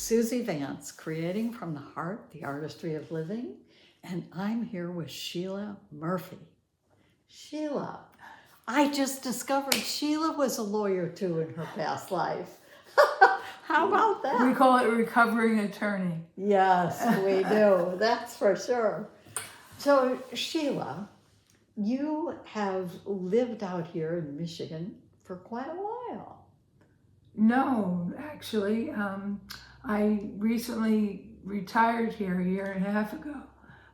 Suzy Vance, creating from the heart, the artistry of living, and I'm here with Shelia Murphy. Shelia, I just discovered Shelia was a lawyer too in her past life. How about that? We call it recovering attorney. Yes, we do. That's for sure. So, Shelia, you have lived out here in Michigan for quite a while. No, actually, I recently retired here a year and a half ago.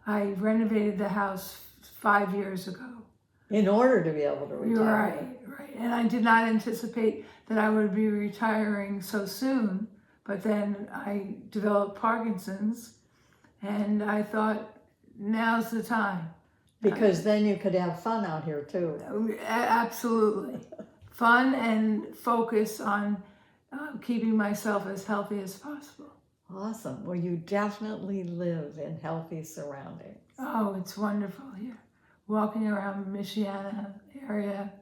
I renovated the house 5 years ago. In order to be able to retire. Right. And I did not anticipate that I would be retiring so soon, but then I developed Parkinson's, and I thought, now's the time. Because then you could have fun out here too. Absolutely. Fun and focus on keeping myself as healthy as possible. Awesome. Well, you definitely live in healthy surroundings. Oh, it's wonderful here. Walking around the Michiana area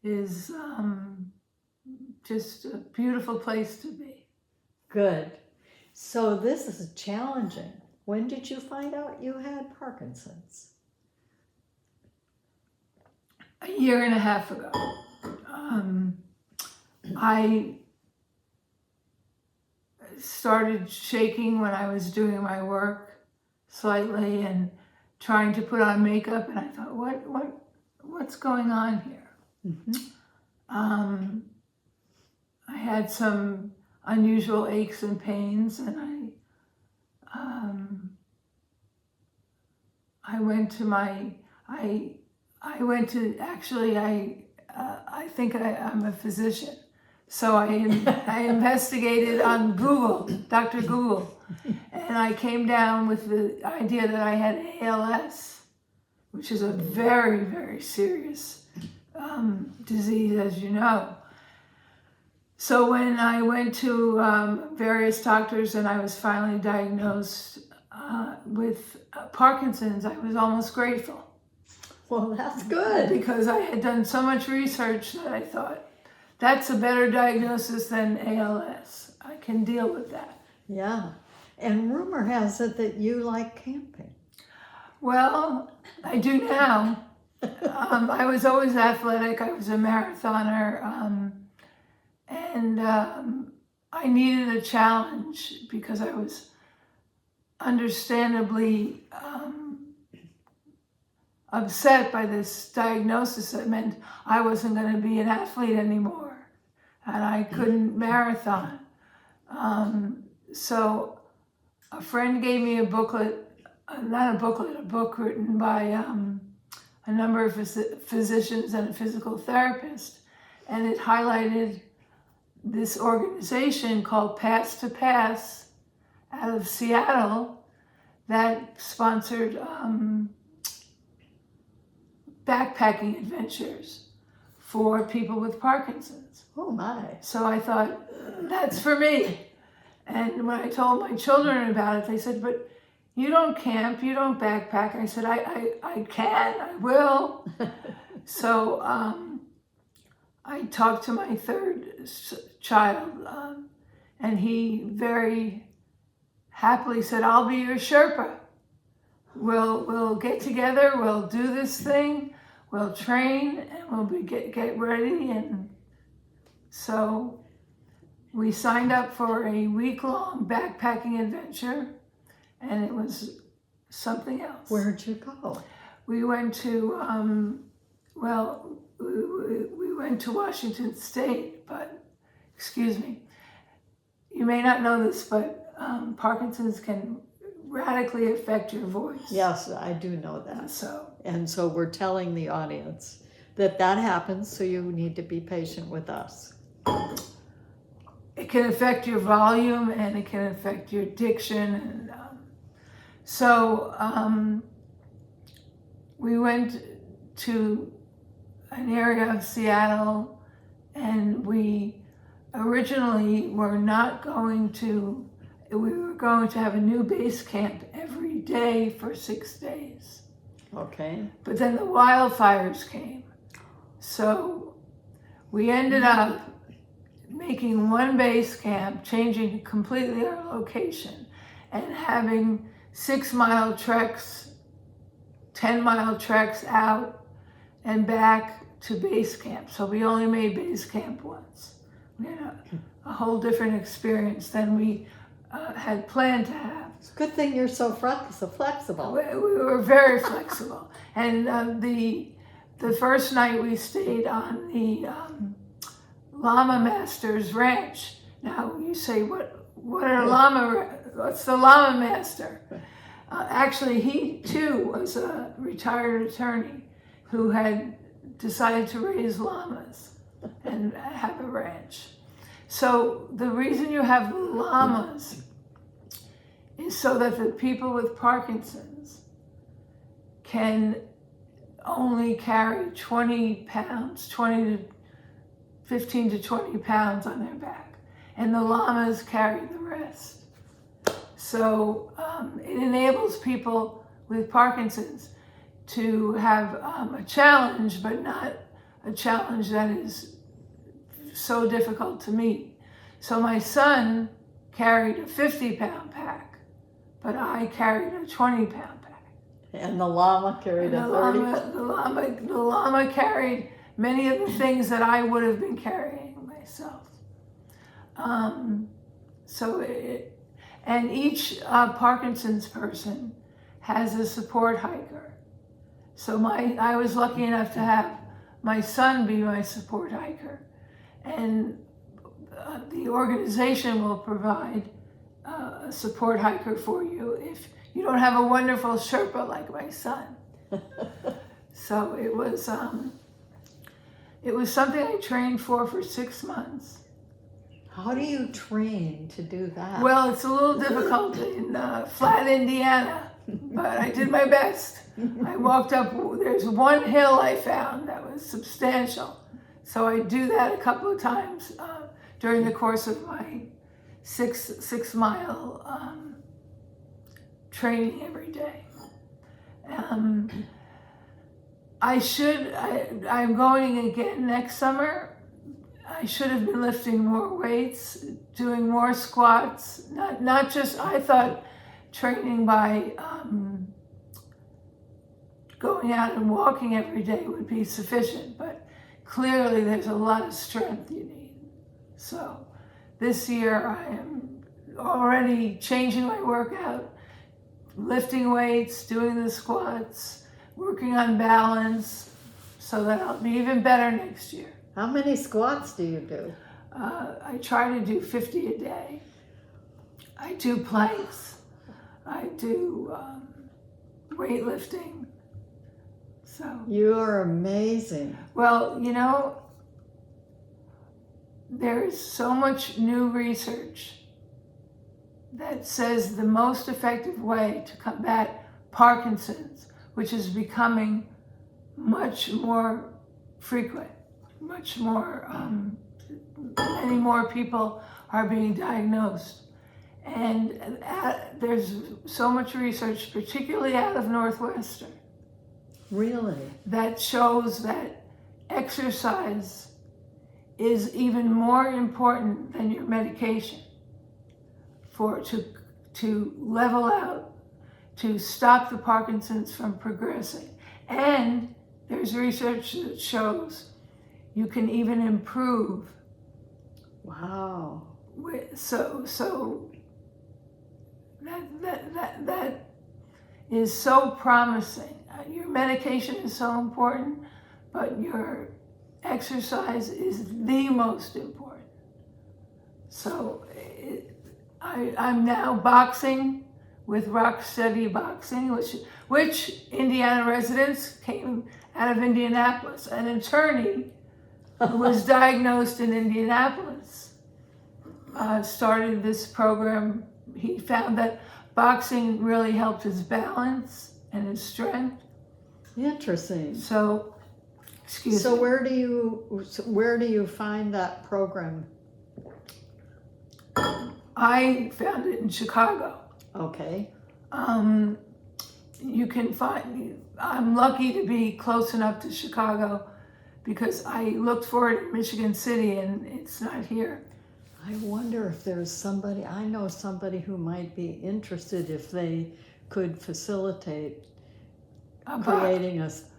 is just a beautiful place to be. Good. So this is challenging. When did you find out you had Parkinson's? A year and a half ago. I started shaking when I was doing my work slightly and trying to put on makeup, and I thought, what's going on here? Mm-hmm. I had some unusual aches and pains, and I think I'm a physician. So I investigated on Google, Dr. Google, and I came down with the idea that I had ALS, which is a very, very serious disease, as you know. So when I went to various doctors and I was finally diagnosed with Parkinson's, I was almost grateful. Well, that's good. Because I had done so much research that I thought, that's a better diagnosis than ALS. I can deal with that. Yeah. And rumor has it that you like camping. Well, I do now. I was always athletic. I was a marathoner. And I needed a challenge because I was understandably upset by this diagnosis that meant I wasn't going to be an athlete anymore and I couldn't marathon. So a friend gave me a book written by a number of physicians and a physical therapist, and it highlighted this organization called Pass to Pass out of Seattle that sponsored backpacking adventures for people with Parkinson's. Oh my. So I thought, that's for me. And when I told my children about it, they said, but you don't camp, you don't backpack. I said, I can, I will. So I talked to my third child, and he very happily said, I'll be your Sherpa. We'll get together, we'll do this thing, we'll train, and we'll get ready. And so we signed up for a week-long backpacking adventure, and it was something else. Where'd you go? We went to, we went to Washington State, but, excuse me, you may not know this, but Parkinson's can radically affect your voice. Yes, I do know that. And so we're telling the audience that happens, so you need to be patient with us. It can affect your volume and it can affect your diction. And so we went to an area of Seattle, and we originally were going to have a new base camp every day for 6 days. Okay. But then the wildfires came. So we ended up making one base camp, changing completely our location, and having 6-mile treks, 10-mile treks out and back to base camp. So we only made base camp once. We had a whole different experience than we had planned to have. It's a good thing you're so flexible. We were very flexible. And the first night we stayed on the Llama Master's ranch. Now you say, what's the Llama Master? Actually, he too was a retired attorney who had decided to raise llamas and have a ranch. So the reason you have llamas is so that the people with Parkinson's can only carry 20 pounds, 15 to 20 pounds on their back, and the llamas carry the rest. So it enables people with Parkinson's to have a challenge, but not a challenge that is so difficult to meet. So my son carried a 50-pound pack, but I carried a 20-pound pack. And the llama carried a 30. The llama carried many of the things that I would have been carrying myself. And each Parkinson's person has a support hiker. So I was lucky enough to have my son be my support hiker. And the organization will provide a support hiker for you if you don't have a wonderful Sherpa like my son. So it was something I trained for 6 months. How do you train to do that? Well, it's a little difficult in flat Indiana, but I did my best. I walked up, there's one hill I found that was substantial. So I do that a couple of times during the course of my six mile training every day. I'm going again next summer. I should have been lifting more weights, doing more squats, not just, I thought training by going out and walking every day would be sufficient, but clearly there's a lot of strength you need. So this year I am already changing my workout, lifting weights, doing the squats, working on balance, so that I'll be even better next year. How many squats do you do? I try to do 50 a day. I do planks. I do weightlifting. So You are amazing. well, there's so much new research that says the most effective way to combat Parkinson's, which is becoming much more frequent, much more, many more people are being diagnosed. And there's so much research, particularly out of Northwestern, Really? that shows that exercise is even more important than your medication to level out, to stop the Parkinson's from progressing. And there's research that shows you can even improve. Wow. So that is so promising. Your medication is so important, but your exercise is the most important. So I'm now boxing with Rock Steady Boxing, which Indiana residents came out of Indianapolis. An attorney who was diagnosed in Indianapolis started this program. He found that boxing really helped his balance and his strength. Interesting. So, excuse So me. where do you find that program? I found it in Chicago. Okay. You can find, I'm lucky to be close enough to Chicago because I looked for it in Michigan City and it's not here. I wonder if there's somebody, I know somebody who might be interested if they could facilitate creating a space.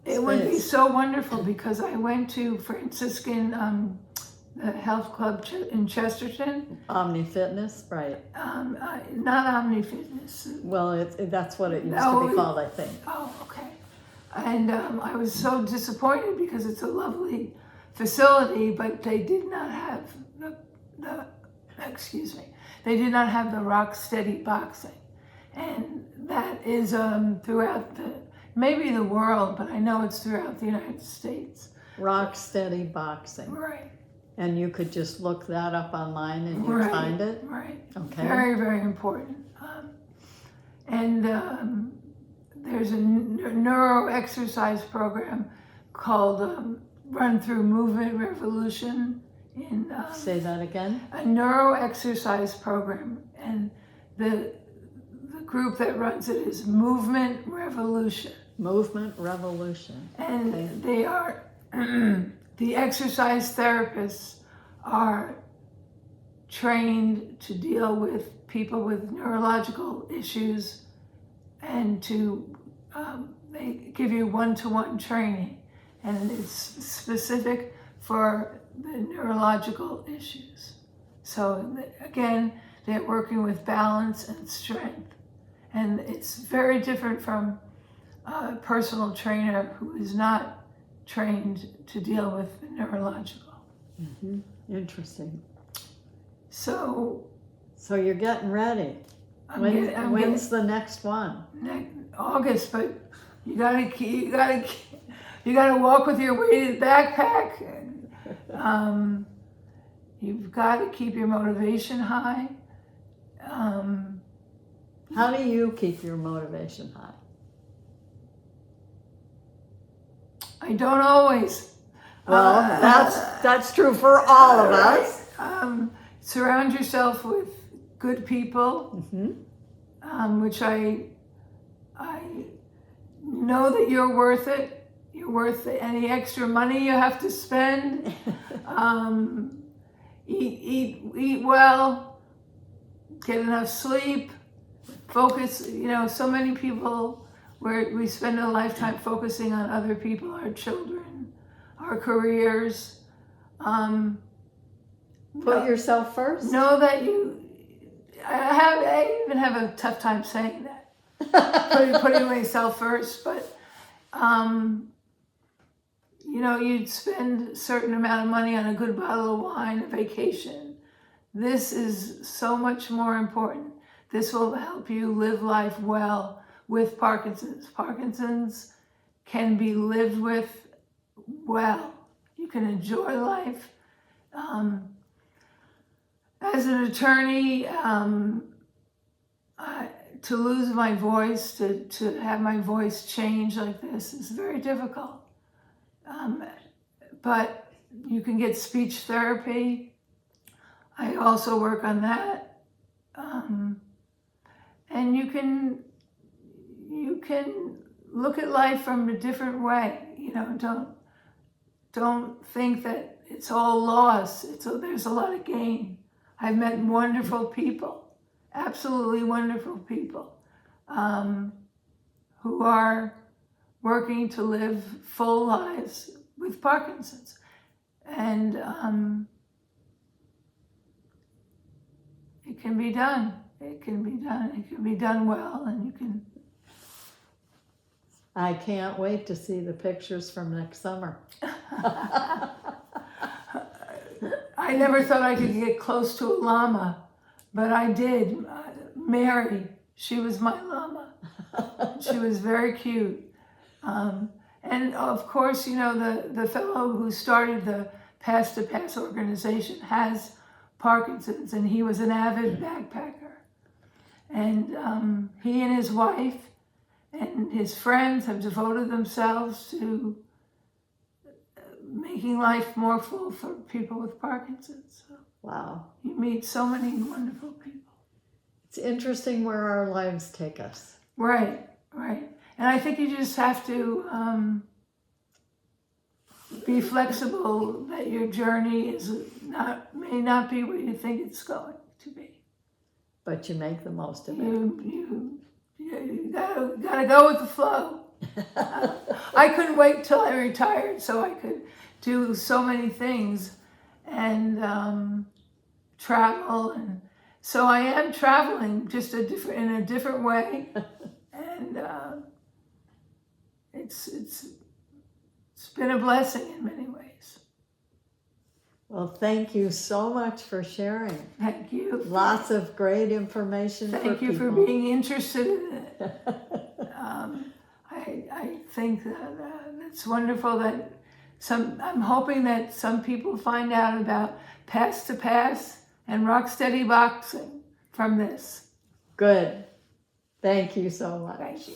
It would be so wonderful, because I went to Franciscan the health club in Chesterton. Omni Fitness, right? Not Omni Fitness. Well, that's what it used to be called, I think. Oh, okay. And I was so disappointed because it's a lovely facility, but they did not have they did not have the rock steady boxing. And that is throughout maybe the world, but I know it's throughout the United States. Rock steady boxing. Right. And you could just look that up online and you'd find it? Right. Okay. Very, very important. There's a neuro exercise program called Run Through Movement Revolution. Say that again? A neuro exercise program. And the group that runs it is Movement Revolution. Movement Revolution. And okay. They are, the exercise therapists are trained to deal with people with neurological issues, and they give you one-to-one training, and it's specific for the neurological issues. So again, they're working with balance and strength, and it's very different from a personal trainer who is not trained to deal with the neurological. Mm-hmm. Interesting. So you're getting ready. When's the next one? August, but you gotta walk with your weighted backpack. And, you've got to keep your motivation high. How do you keep your motivation high? I don't always. Well, that's true for all of us. Surround yourself with good people, Mm-hmm. which I know that you're worth it. You're worth any extra money you have to spend. Eat well, get enough sleep, focus. So many people where we spend a lifetime focusing on other people, our children, our careers. Put yourself first. Know that I even have a tough time saying that, putting myself first, but you'd spend a certain amount of money on a good bottle of wine, a vacation. This is so much more important. This will help you live life well with Parkinson's. Parkinson's can be lived with well. You can enjoy life. As an attorney, to lose my voice, to have my voice change like this is very difficult. But you can get speech therapy. I also work on that. And you can look at life from a different way. Don't think that it's all loss. There's a lot of gain. I've met wonderful people, absolutely wonderful people, who are working to live full lives with Parkinson's. And it can be done. It can be done. It can be done well, and you can. I can't wait to see the pictures from next summer. I never thought I could get close to a llama, but I did. Mary, she was my llama. She was very cute. And of course, the fellow who started the Pass to Pass organization has Parkinson's, and he was an avid backpacker. And he and his wife and his friends have devoted themselves to making life more full for people with Parkinson's. So wow. You meet so many wonderful people. It's interesting where our lives take us. Right. And I think you just have to be flexible, that your journey may not be what you think it's going to be. But you make the most of it. You gotta go with the flow. I couldn't wait till I retired so I could do so many things and travel, and so I am traveling just in a different way, and it's been a blessing in many ways. Well, thank you so much for sharing. Thank you. Lots of great information for people. Thank you for being interested in it. I think that it's wonderful that I'm hoping that some people find out about Pass to Pass and Rock Steady Boxing from this. Good. Thank you so much. Thank you.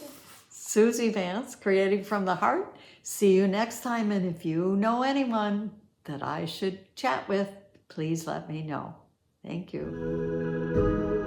Suzy Vance, Creating from the Heart. See you next time. And if you know anyone that I should chat with, please let me know. Thank you.